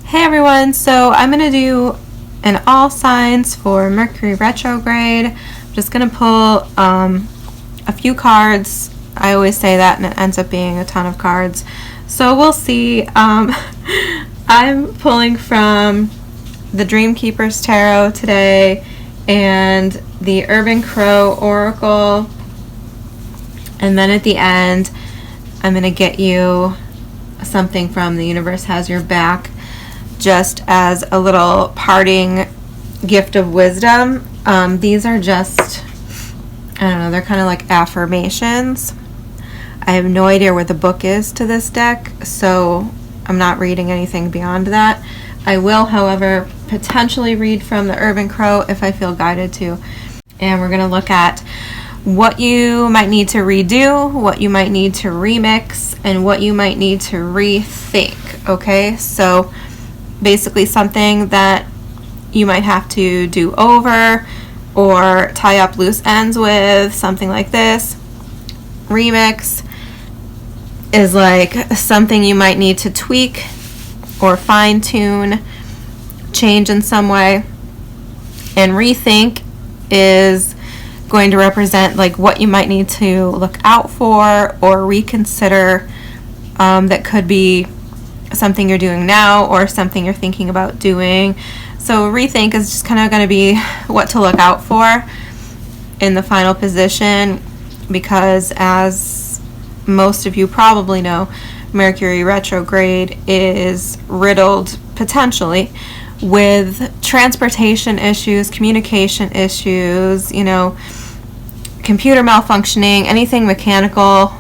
Hey everyone, so I'm going to do an all signs for Mercury retrograde. I'm just going to pull a few cards. I always say that and it ends up being a ton of cards. So we'll see. I'm pulling from the Dreamkeeper's Tarot today and the Urban Crow Oracle. And then at the end, I'm going to get you something from The Universe Has Your Back, just as a little parting gift of wisdom. These are just, I don't know, they're kind of like affirmations. I have no idea where the book is to this deck, so I'm not reading anything beyond that. I will, however, potentially read from the Urban Crow if I feel guided to. And we're going to look at what you might need to redo, what you might need to remix, and what you might need to rethink, okay? So basically something that you might have to do over or tie up loose ends with, something like this. Remix is like something you might need to tweak or fine-tune, change in some way. And rethink is going to represent like what you might need to look out for or reconsider, that could be something you're doing now or something you're thinking about doing. So rethink is just kind of going to be what to look out for in the final position, because as most of you probably know, Mercury retrograde is riddled potentially with transportation issues, communication issues, you know, computer malfunctioning, anything mechanical.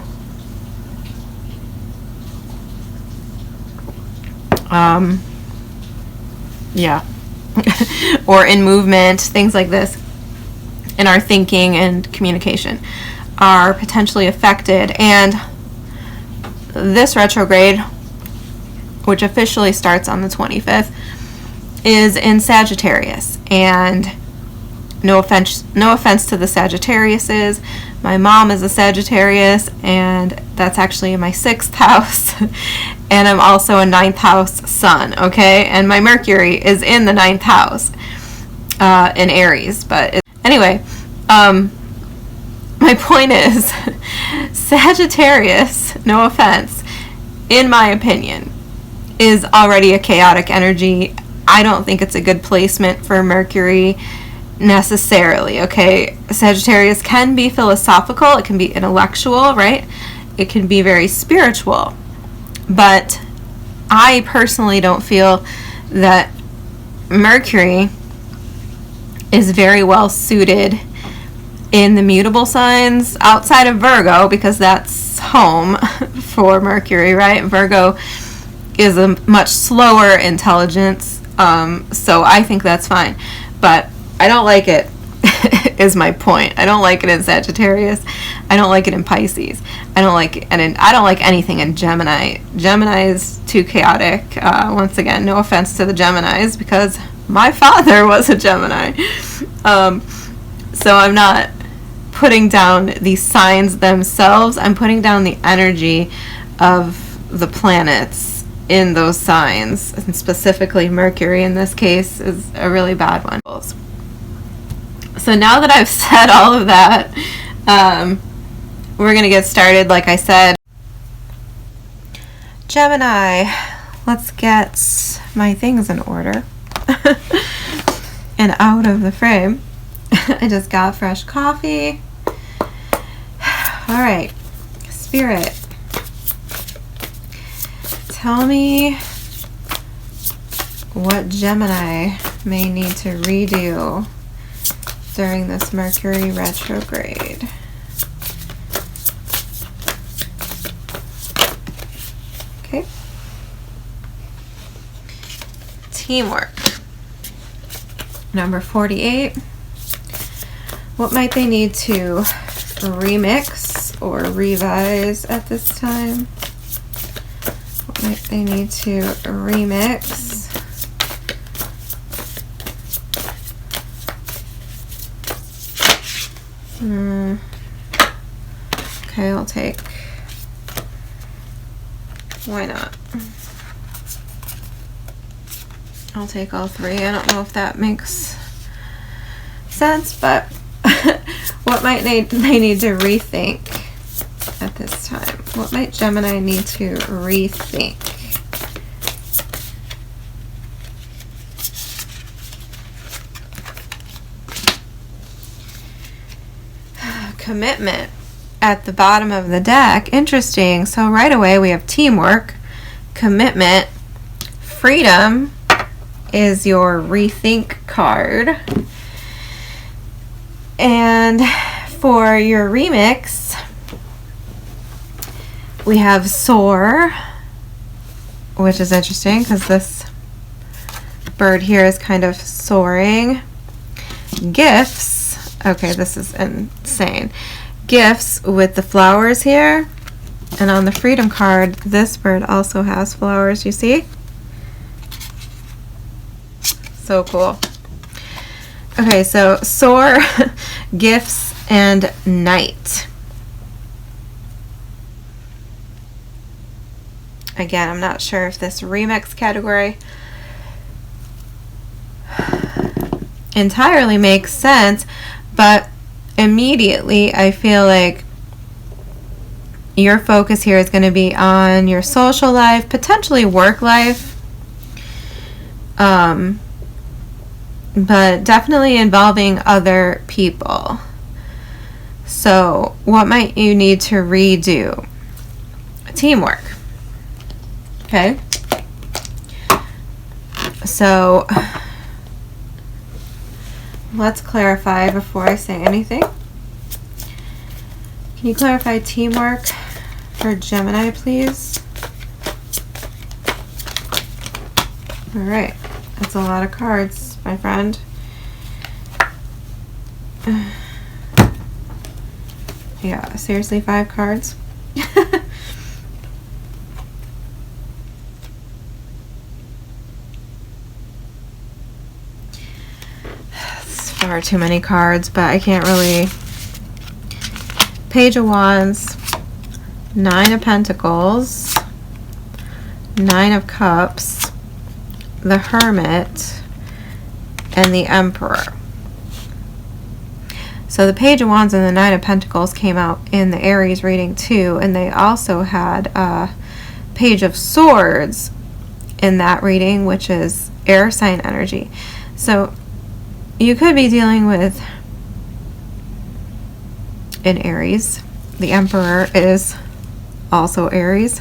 Or in movement, things like this in our thinking and communication are potentially affected. And this retrograde, which officially starts on the 25th, is in Sagittarius. And no offense to the Sagittariuses. My mom is a Sagittarius, and that's actually in my 6th house. And I'm also a 9th house sun, okay? And my Mercury is in the 9th house in Aries. But anyway, my point is, Sagittarius, no offense, in my opinion, is already a chaotic energy. I don't think it's a good placement for Mercury necessarily, okay? Sagittarius can be philosophical, it can be intellectual, right? It can be very spiritual. But I personally don't feel that Mercury is very well suited in the mutable signs outside of Virgo, because that's home for Mercury, right? Virgo is a much slower intelligence, so I think that's fine. But I don't like it, is my point. I don't like it in Sagittarius. I don't like it in Pisces. I don't like it, and I don't like anything in Gemini. Gemini is too chaotic. Once again, no offense to the Geminis, because my father was a Gemini. So I'm not putting down the signs themselves. I'm putting down the energy of the planets in those signs, and specifically Mercury in this case is a really bad one. So now that I've said all of that, we're going to get started. Like I said, Gemini, let's get my things in order and out of the frame. I just got fresh coffee. All right, Spirit, tell me what Gemini may need to redo during this Mercury retrograde. Okay. Teamwork. Number 48. What might they need to remix or revise at this time? What might they need to remix? Okay, I'll take, why not? I'll take all three. I don't know if that makes sense, but what might they need to rethink at this time? What might Gemini need to rethink? Commitment at the bottom of the deck. Interesting. So right away we have teamwork, commitment, freedom is your rethink card. And for your remix, we have soar, which is interesting because this bird here is kind of soaring. Gifts. Okay, this is insane. Gifts with the flowers here. And on the freedom card, this bird also has flowers, you see? So cool. Okay, so soar, gifts, and knight. Again, I'm not sure if this remix category entirely makes sense, but immediately I feel like your focus here is going to be on your social life, potentially work life, but definitely involving other people. So what might you need to redo? Teamwork. Okay. So let's clarify before I say anything. Can you clarify teamwork for Gemini, please? All right. That's a lot of cards, my friend. Yeah, seriously, 5 cards. It's far too many cards, but I can't really. Page of Wands, 9 of Pentacles, 9 of Cups, the Hermit, and the Emperor. So the Page of Wands and the 9 of Pentacles came out in the Aries reading too, and they also had a Page of Swords in that reading, which is air sign energy. So you could be dealing with an Aries. The Emperor is also Aries.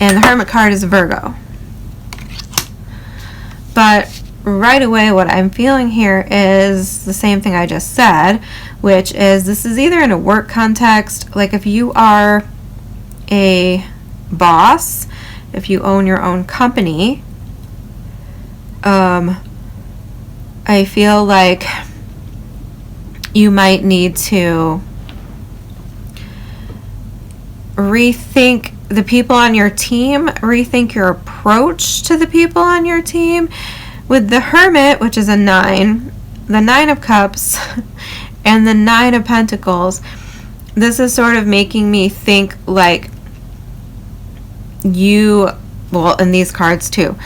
And the Hermit card is Virgo. But right away what I'm feeling here is the same thing I just said, which is this is either in a work context, like if you are a boss, if you own your own company, I feel like you might need to rethink the people on your team, rethink your approach to the people on your team. With the Hermit, which is a 9, the 9 of Cups, and the 9 of Pentacles, this is sort of making me think like you, well, and these cards too,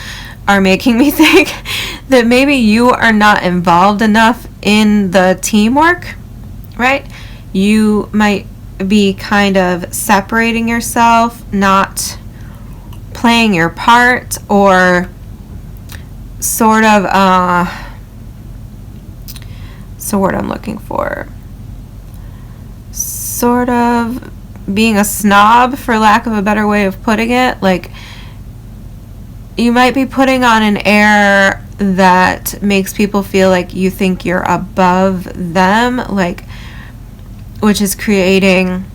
are making me think that maybe you are not involved enough in the teamwork, right? You might be kind of separating yourself, not playing your part, or sort of so what I'm looking for, sort of being a snob, for lack of a better way of putting it. Like you might be putting on an air that makes people feel like you think you're above them, like, which is creating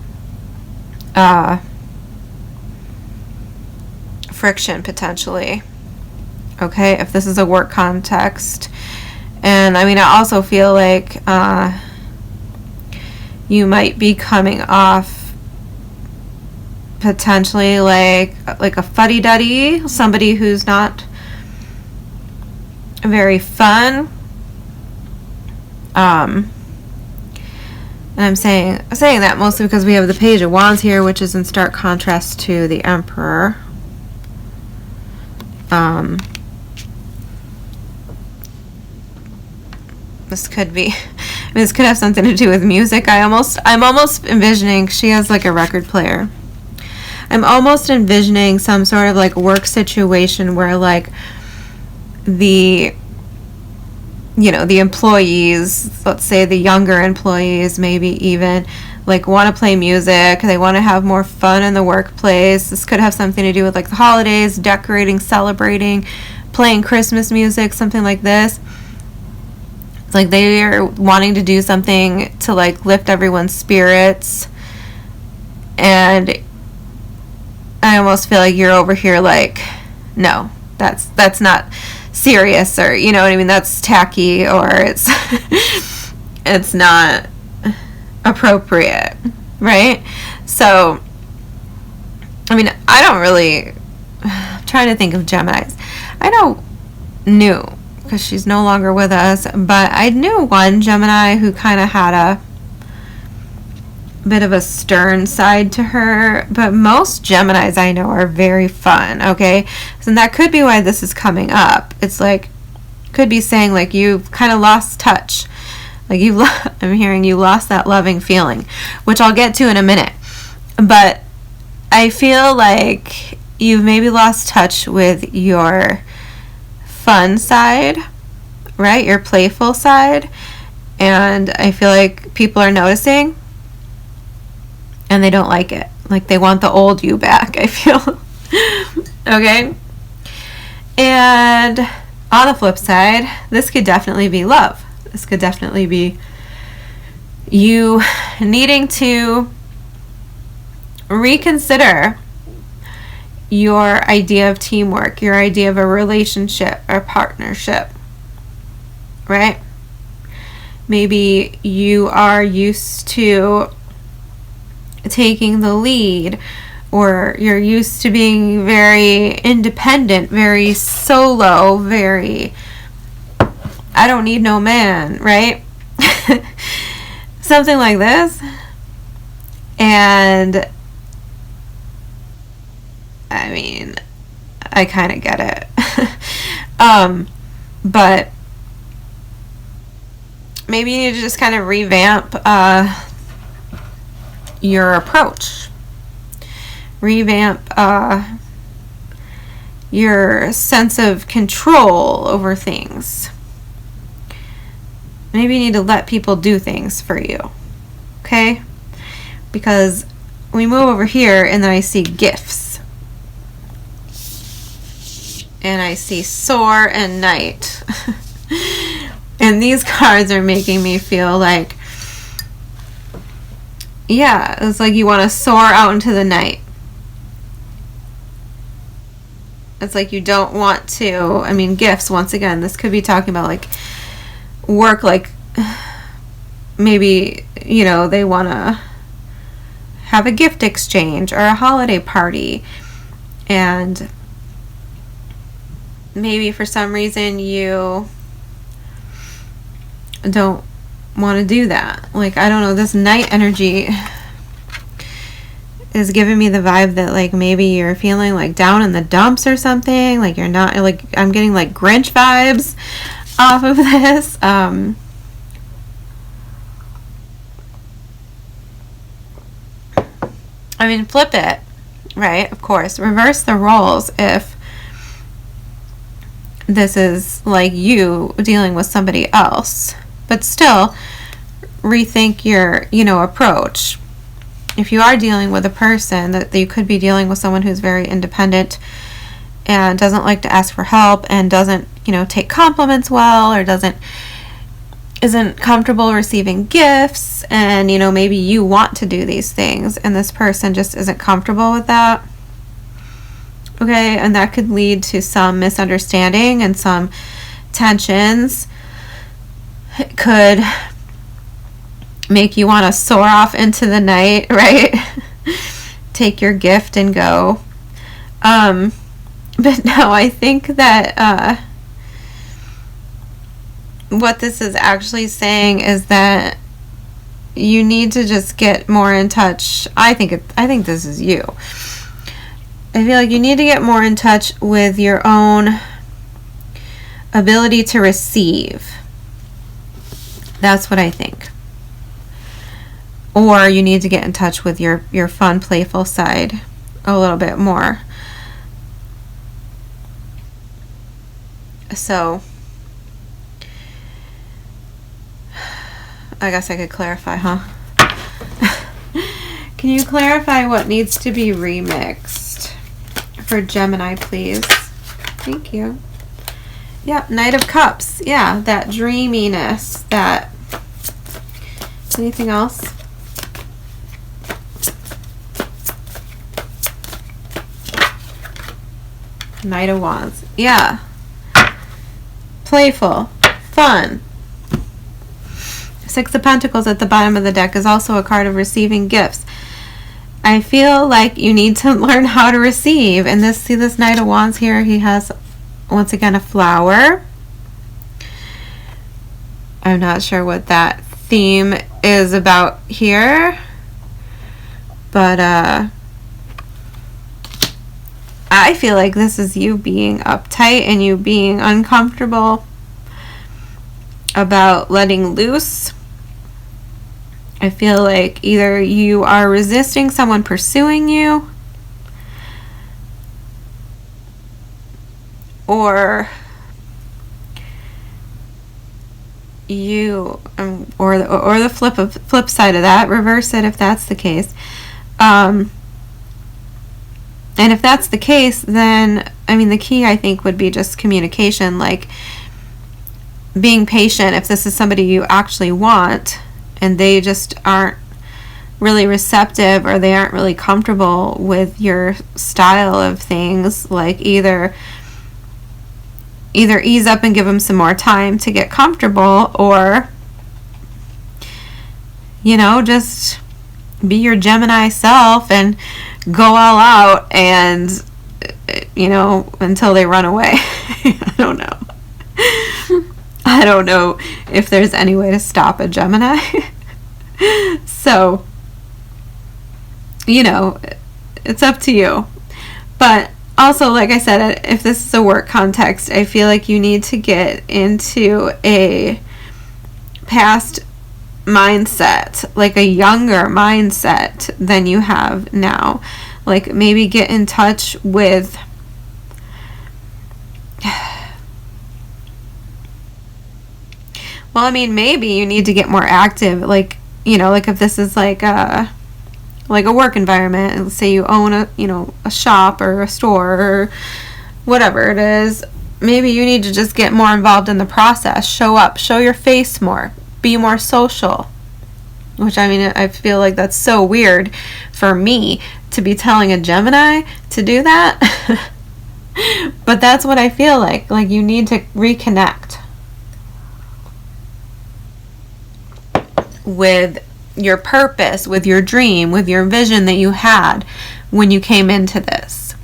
friction potentially. Okay, if this is a work context. And I mean, I also feel like you might be coming off potentially like a fuddy-duddy, somebody who's not very fun. And I'm saying that mostly because we have the Page of Wands here, which is in stark contrast to the Emperor. this could be. I mean, this could have something to do with music. I'm almost envisioning she has like a record player. I'm almost envisioning some sort of like work situation where like the employees, let's say the younger employees, maybe even like want to play music. They want to have more fun in the workplace. This could have something to do with like the holidays, decorating, celebrating, playing Christmas music, something like this. It's like they are wanting to do something to like lift everyone's spirits. And I almost feel like you're over here like, no, that's not serious, or you know what I mean, that's tacky, or it's it's not appropriate, right? So I mean, I don't really, I'm trying to think of Geminis. I knew, because she's no longer with us, but I knew one Gemini who kind of had a bit of a stern side to her, but most Geminis I know are very fun, okay? So that could be why this is coming up. It's like, could be saying like you've kind of lost touch. Like I'm hearing you lost that loving feeling, which I'll get to in a minute. But I feel like you've maybe lost touch with your fun side, right? Your playful side. And I feel like people are noticing and they don't like it. Like they want the old you back, I feel. Okay? And on the flip side, this could definitely be love. This could definitely be you needing to reconsider your idea of teamwork, your idea of a relationship or partnership, right? Maybe you are used to taking the lead, or you're used to being very independent, very solo, very I don't need no man, right? Something like this. And I mean, I kind of get it. But maybe you need to just kind of revamp your approach. Revamp your sense of control over things. Maybe you need to let people do things for you. Okay? Because we move over here and then I see gifts. And I see soar and knight. And these cards are making me feel like, yeah, it's like you want to soar out into the night. It's like you don't want to, I mean, gifts, once again, this could be talking about like work, like maybe, they want to have a gift exchange or a holiday party, and maybe for some reason you don't want to do that. Like, I don't know, this night energy is giving me the vibe that like maybe you're feeling like down in the dumps or something, like you're not, like I'm getting like Grinch vibes off of this. I mean, flip it, right? Of course, reverse the roles if this is like you dealing with somebody else, but still rethink your, approach. If you are dealing with a person, that you could be dealing with someone who's very independent and doesn't like to ask for help and doesn't, take compliments well, or isn't comfortable receiving gifts, and maybe you want to do these things and this person just isn't comfortable with that. Okay, and that could lead to some misunderstanding and some tensions. It could make you want to soar off into the night, right? Take your gift and go. But no, I think that what this is actually saying is that you need to just get more in touch. I think this is you. I feel like you need to get more in touch with your own ability to receive. That's what I think. Or you need to get in touch with your fun, playful side a little bit more. So, I guess I could clarify, huh? Can you clarify what needs to be remixed for Gemini, please? Thank you. Yeah, Knight of Cups. Yeah, that dreaminess, that... Anything else? Knight of Wands. Yeah. Playful. Fun. Six of Pentacles at the bottom of the deck is also a card of receiving gifts. I feel like you need to learn how to receive. And this, see this Knight of Wands here? He has, once again, a flower. I'm not sure what that theme is about here. But, I feel like this is you being uptight and you being uncomfortable about letting loose. I feel like either you are resisting someone pursuing you, or you, or the flip side of that, reverse it if that's the case. And if that's the case, then, I mean, the key, I think, would be just communication, like being patient. If this is somebody you actually want and they just aren't really receptive, or they aren't really comfortable with your style of things, like either ease up and give them some more time to get comfortable, or, you know, just be your Gemini self and go all out, and, you know, until they run away. I don't know. I don't know if there's any way to stop a Gemini. So, you know, it's up to you. But also, like I said, if this is a work context, I feel like you need to get into a past mindset, like a younger mindset than you have now. Like maybe get in touch with well, I mean, maybe you need to get more active, like, you know, like if this is like a work environment, let's say you own a, you know, a shop or a store or whatever it is, maybe you need to just get more involved in the process, show up, show your face more, be more social. Which, I mean, I feel like that's so weird for me to be telling a Gemini to do that. But that's what I feel like. Like, you need to reconnect with your purpose, with your dream, with your vision that you had when you came into this.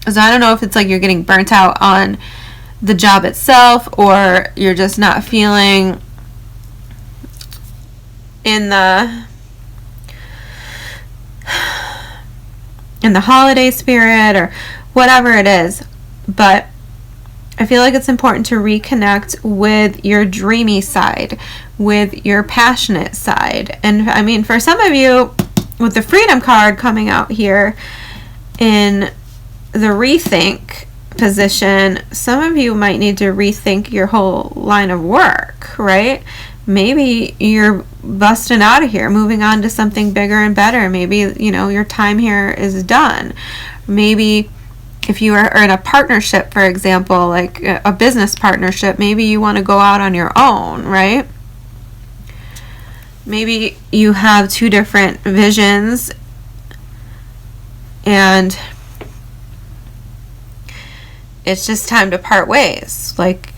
So I don't know if it's like you're getting burnt out on the job itself, or you're just not feeling in the holiday spirit, or whatever it is. But I feel like it's important to reconnect with your dreamy side, with your passionate side. And I mean, for some of you, with the Freedom card coming out here in the rethink position, some of you might need to rethink your whole line of work, right? Maybe you're busting out of here, moving on to something bigger and better. Maybe, you know, your time here is done. Maybe if you are in a partnership, for example, like a business partnership, maybe you want to go out on your own, right? Maybe you have two different visions and it's just time to part ways. Like,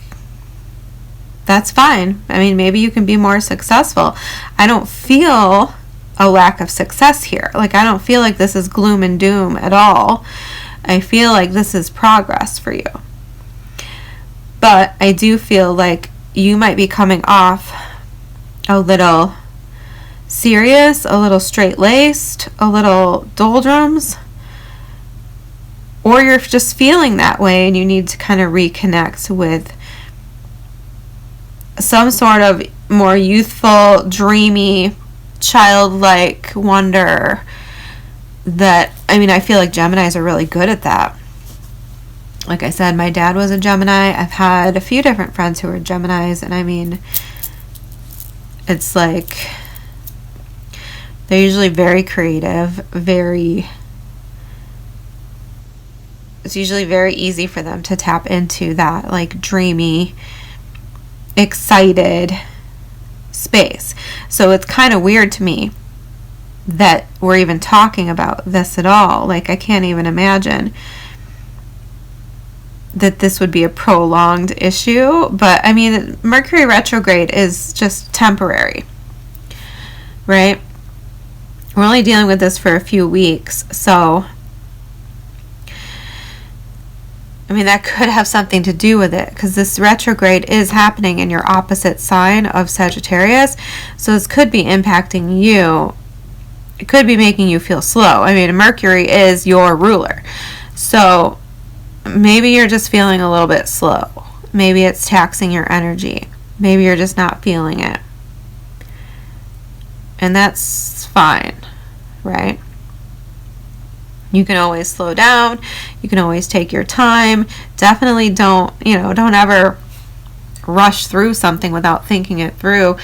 that's fine. I mean, maybe you can be more successful. I don't feel a lack of success here. Like, I don't feel like this is gloom and doom at all. I feel like this is progress for you. But I do feel like you might be coming off a little serious, a little straight-laced, a little doldrums. Or you're just feeling that way and you need to kind of reconnect with some sort of more youthful, dreamy, childlike wonder that, I mean, I feel like Geminis are really good at that. Like I said, my dad was a Gemini. I've had a few different friends who are Geminis, and I mean, it's like they're usually very creative, it's usually very easy for them to tap into that like dreamy, excited space. So it's kind of weird to me that we're even talking about this at all. Like, I can't even imagine that this would be a prolonged issue. But I mean, Mercury retrograde is just temporary, right? We're only dealing with this for a few weeks, so I mean, that could have something to do with it, because this retrograde is happening in your opposite sign of Sagittarius, so this could be impacting you. It could be making you feel slow. I mean, Mercury is your ruler, so maybe you're just feeling a little bit slow. Maybe it's taxing your energy. Maybe you're just not feeling it. And that's fine, right? You can always slow down. You can always take your time. Definitely don't ever rush through something without thinking it through,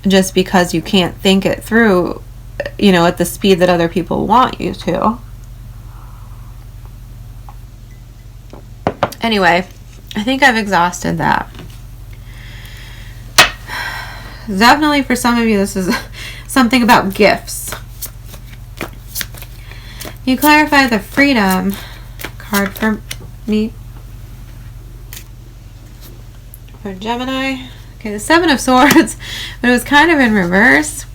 just because you can't think it through, at the speed that other people want you to. Anyway, I think I've exhausted that. Definitely for some of you, this is something about gifts. You clarify the freedom card for me. For Gemini. Okay, the Seven of Swords, but it was kind of in reverse.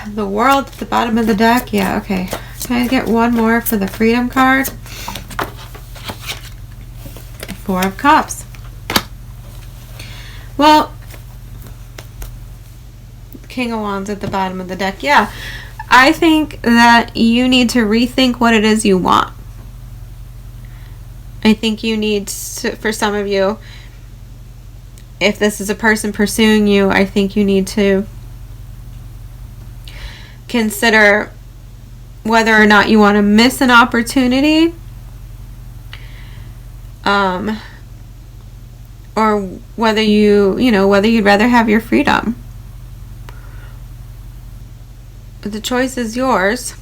The World at the bottom of the deck. Yeah, okay. Can I get one more for the Freedom card? Four of Cups. Well, King of Wands at the bottom of the deck. Yeah, I think that you need to rethink what it is you want. I think you need to, for some of you, if this is a person pursuing you, I think you need to consider whether or not you want to miss an opportunity, or whether whether you'd rather have your freedom. But the choice is yours.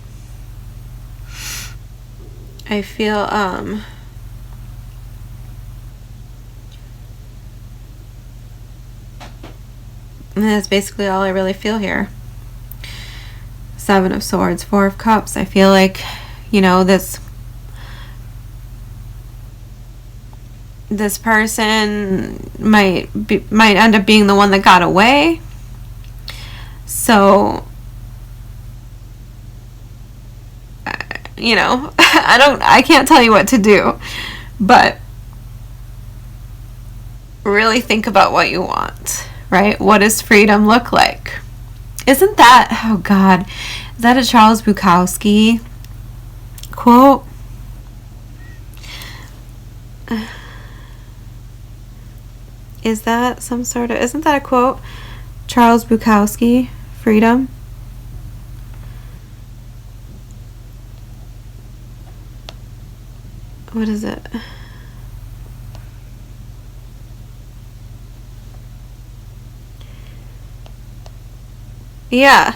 I feel and that's basically all I really feel here. Seven of Swords, Four of Cups. I feel like, this person might end up being the one that got away. So, I can't tell you what to do, but really think about what you want, right? What does freedom look like? Isn't that, oh God, is that a Charles Bukowski quote? Is that some sort of, isn't that a quote? Charles Bukowski, freedom? What is it? Yeah.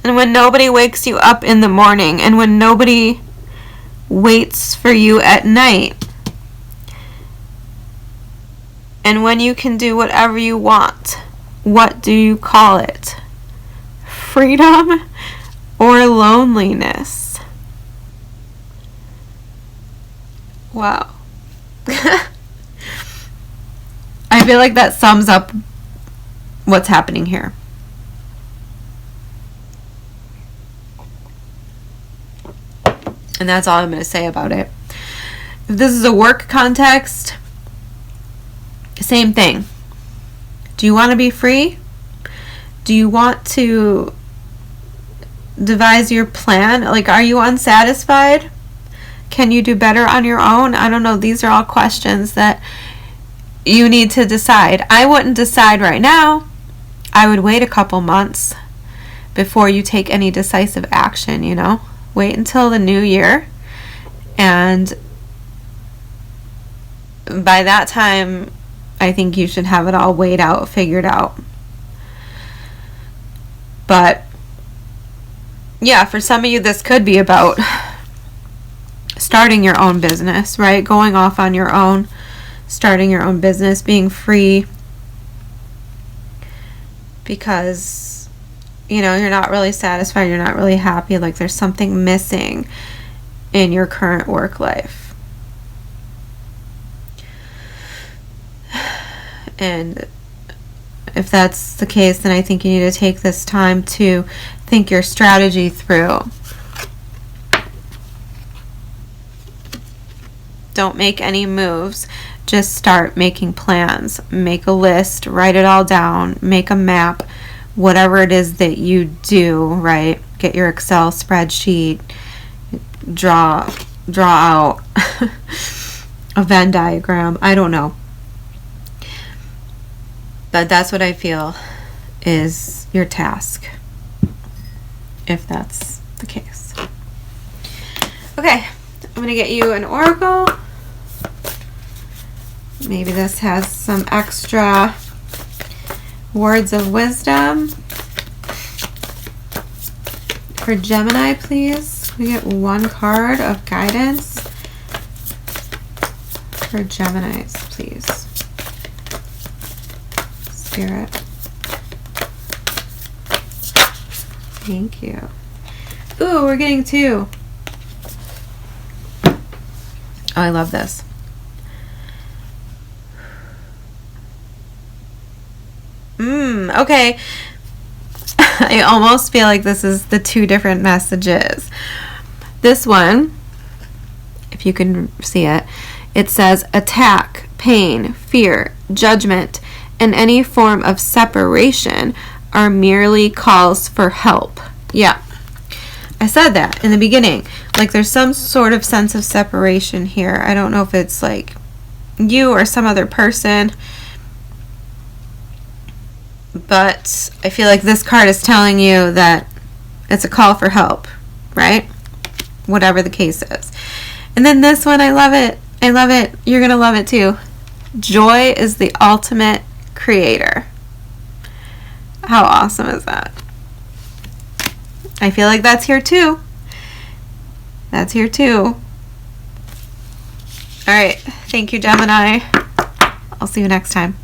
And when nobody wakes you up in the morning, and when nobody waits for you at night, and when you can do whatever you want, what do you call it? Freedom or loneliness? Wow. I feel like that sums up what's happening here. And that's all I'm going to say about it. If this is a work context, same thing. Do you want to be free? Do you want to devise your plan? Like, are you unsatisfied? Can you do better on your own? I don't know. These are all questions that you need to decide. I wouldn't decide right now. I would wait a couple months before you take any decisive action, you know? Wait until the new year, and by that time, I think you should have it all weighed out, figured out. But yeah, for some of you, this could be about starting your own business, right? Going off on your own, starting your own business, being free, because, you know, you're not really satisfied, you're not really happy, like there's something missing in your current work life. And if that's the case, then I think you need to take this time to think your strategy through. Don't make any moves. Just start making plans. Make a list. Write it all down. Make a map. Whatever it is that you do, right? Get your Excel spreadsheet. Draw out a Venn diagram. I don't know. But that's what I feel is your task, if that's the case. Okay, I'm going to get you an oracle. Maybe this has some extra words of wisdom. For Gemini, please, we get one card of guidance. For Geminis, please. Spirit. Thank you. Ooh, we're getting two. Oh, I love this. Okay. I almost feel like this is the two different messages. This one, if you can see it, it says attack, pain, fear, judgment, and any form of separation are merely calls for help. Yeah, I said that in the beginning. Like there's some sort of sense of separation here. I don't know if it's like you or some other person, but I feel like this card is telling you that it's a call for help, right? Whatever the case is. And then this one, I love it. I love it. You're going to love it too. Joy is the ultimate creator. How awesome is that? I feel like that's here too. That's here too. All right. Thank you, Gemini. I'll see you next time.